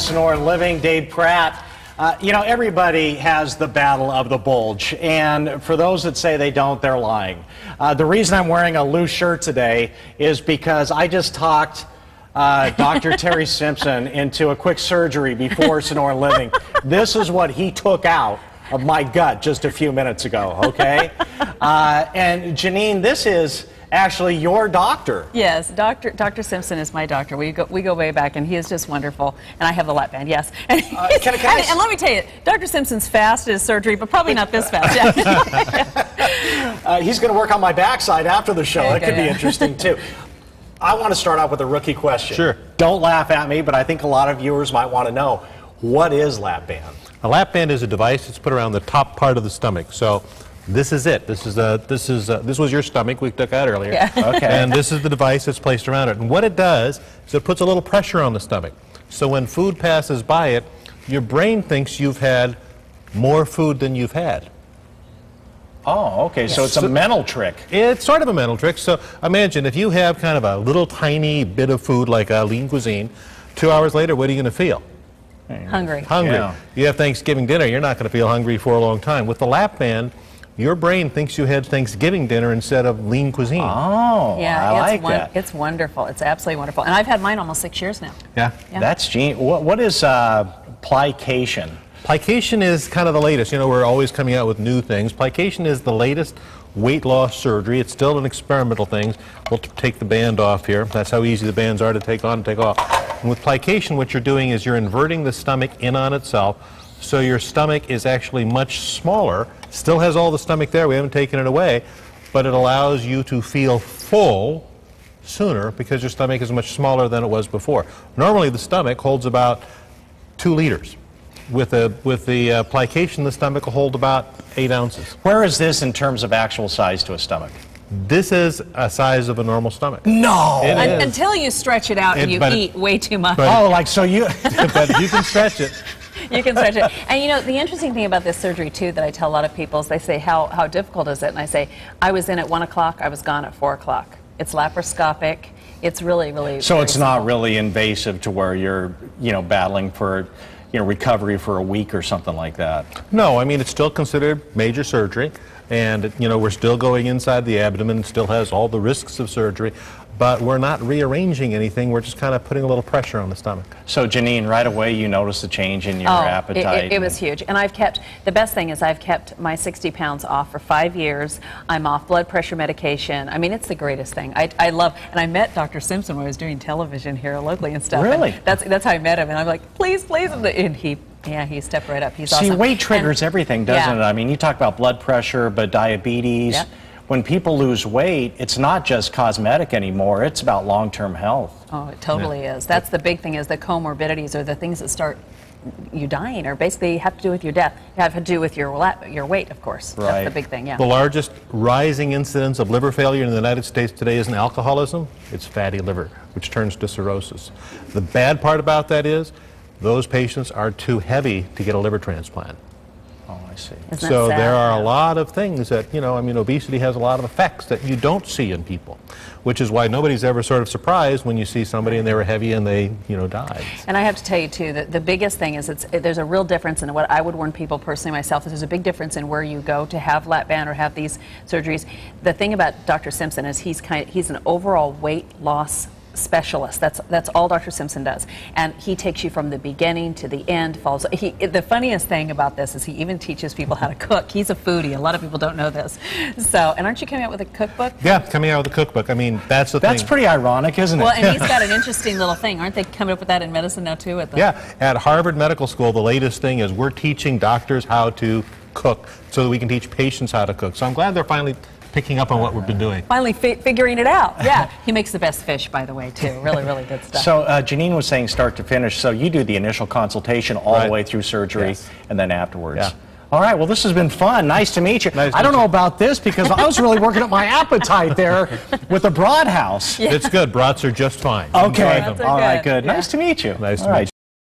Sonoran Living, Dave Pratt. You know, everybody has the battle of the bulge, and for those that say they don't, they're lying. The reason I'm wearing a loose shirt today is because I just talked Dr. Terry Simpson into a quick surgery before Sonoran Living. This is what he took out of my gut just a few minutes ago, okay? And Janine, this is actually your doctor. Yes, Dr. Simpson is my doctor. We go way back, and he is just wonderful. And I have the lap band, yes. And, and let me tell you, Dr. Simpson's fast at his surgery, but probably not this fast. He's going to work on my backside after the show. That could be interesting, too. I want to start off with a rookie question. Sure. Don't laugh at me, but I think a lot of viewers might want to know, what is lap band? A lap band is a device that's put around the top part of the stomach. So this is it. This was your stomach we took out earlier. Yeah. Okay. And this is the device that's placed around it. And what it does is it puts a little pressure on the stomach. So when food passes by it, your brain thinks you've had more food than you've had. Oh, okay. So it's a mental trick. It's sort of a mental trick. So imagine if you have kind of a little tiny bit of food like a lean cuisine, 2 hours later, what are you going to feel? Hungry. Hungry. Yeah. You have Thanksgiving dinner, you're not going to feel hungry for a long time. With the lap band, your brain thinks you had Thanksgiving dinner insteed of lean cuisine. Oh, yeah, I like that. It's wonderful. It's absolutely wonderful. And I've had mine almost 6 years now. Yeah. That's genius. What is plication? Plication is kind of the latest. You know, we're always coming out with new things. Plication is the latest weight loss surgery. It's still an experimental thing. We'll take the band off here. That's how easy the bands are to take on and take off. And with plication, what you're doing is you're inverting the stomach in on itself, so your stomach is actually much smaller. Still has all the stomach there. We haven't taken it away, but it allows you to feel full sooner because your stomach is much smaller than it was before. Normally, the stomach holds about 2 liters. With the plication, the stomach will hold about 8 ounces. Where is this in terms of actual size to a stomach? This is a size of a normal stomach. No! Until you stretch it out and you eat way too much. Oh, like so you... But you can stretch it. You can stretch it. And you know, the interesting thing about this surgery, too, that I tell a lot of people is they say, how difficult is it? And I say, I was in at 1 o'clock, I was gone at 4 o'clock. It's laparoscopic. It's really, really... So it's not simple. really invasive to where you're, you know, battling for... you know, recovery for a week or something like that. No, I mean, it's still considered major surgery, and, you know, we're still going inside the abdomen. It still has all the risks of surgery, but we're not rearranging anything. We're just kind of putting a little pressure on the stomach. So, Janine, right away you noticed a change in your appetite. It was huge. And I've kept, the best thing is I've kept my 60 pounds off for 5 years. I'm off blood pressure medication. I mean, it's the greatest thing. I love, and I met Dr. Simpson when I was doing television here locally and stuff. Really? And that's how I met him. And I'm like, please, please. And he stepped right up. He's awesome. See, weight triggers everything, doesn't it? I mean, you talk about blood pressure, but diabetes. Yeah. When people lose weight, it's not just cosmetic anymore. It's about long-term health. Oh, it totally is. That's the big thing, is the comorbidities, or the things that start you dying, or basically have to do with your death. Have to do with your weight, of course. Right. That's the big thing, yeah. The largest rising incidence of liver failure in the United States today isn't alcoholism, it's fatty liver, which turns to cirrhosis. The bad part about that is those patients are too heavy to get a liver transplant. Oh, I see. So there are a lot of things that, you know, I mean, obesity has a lot of effects that you don't see in people, which is why nobody's ever sort of surprised when you see somebody and they were heavy and they, you know, died. And I have to tell you, too, that the biggest thing is there's a real difference in what I would warn people personally myself, is there's a big difference in where you go to have lap band or have these surgeries. The thing about Dr. Simpson is he's an overall weight loss specialist. That's all Dr. Simpson does, and he takes you from the beginning to the end. The funniest thing about this is he even teaches people how to cook. He's a foodie. A lot of people don't know this. So, and aren't you coming out with a cookbook? Yeah, coming out with a cookbook. I mean, that's the thing. That's pretty ironic, isn't it? Well, and he's got an interesting little thing. Aren't they coming up with that in medicine now too? Yeah, at Harvard Medical School, the latest thing is we're teaching doctors how to cook so that we can teach patients how to cook. So I'm glad they're finally picking up on what we've been doing. Finally figuring it out. Yeah. He makes the best fish, by the way, too. Really, really good stuff. So Janine was saying start to finish. So you do the initial consultation all the way through surgery and then afterwards. Yeah. All right, well, this has been fun. Nice to meet you. I don't know about this because I was really working up my appetite there with the Broad House. It's good. Brats are just fine. Okay. Enjoy them. All right, good. Nice to meet you. Nice to meet you.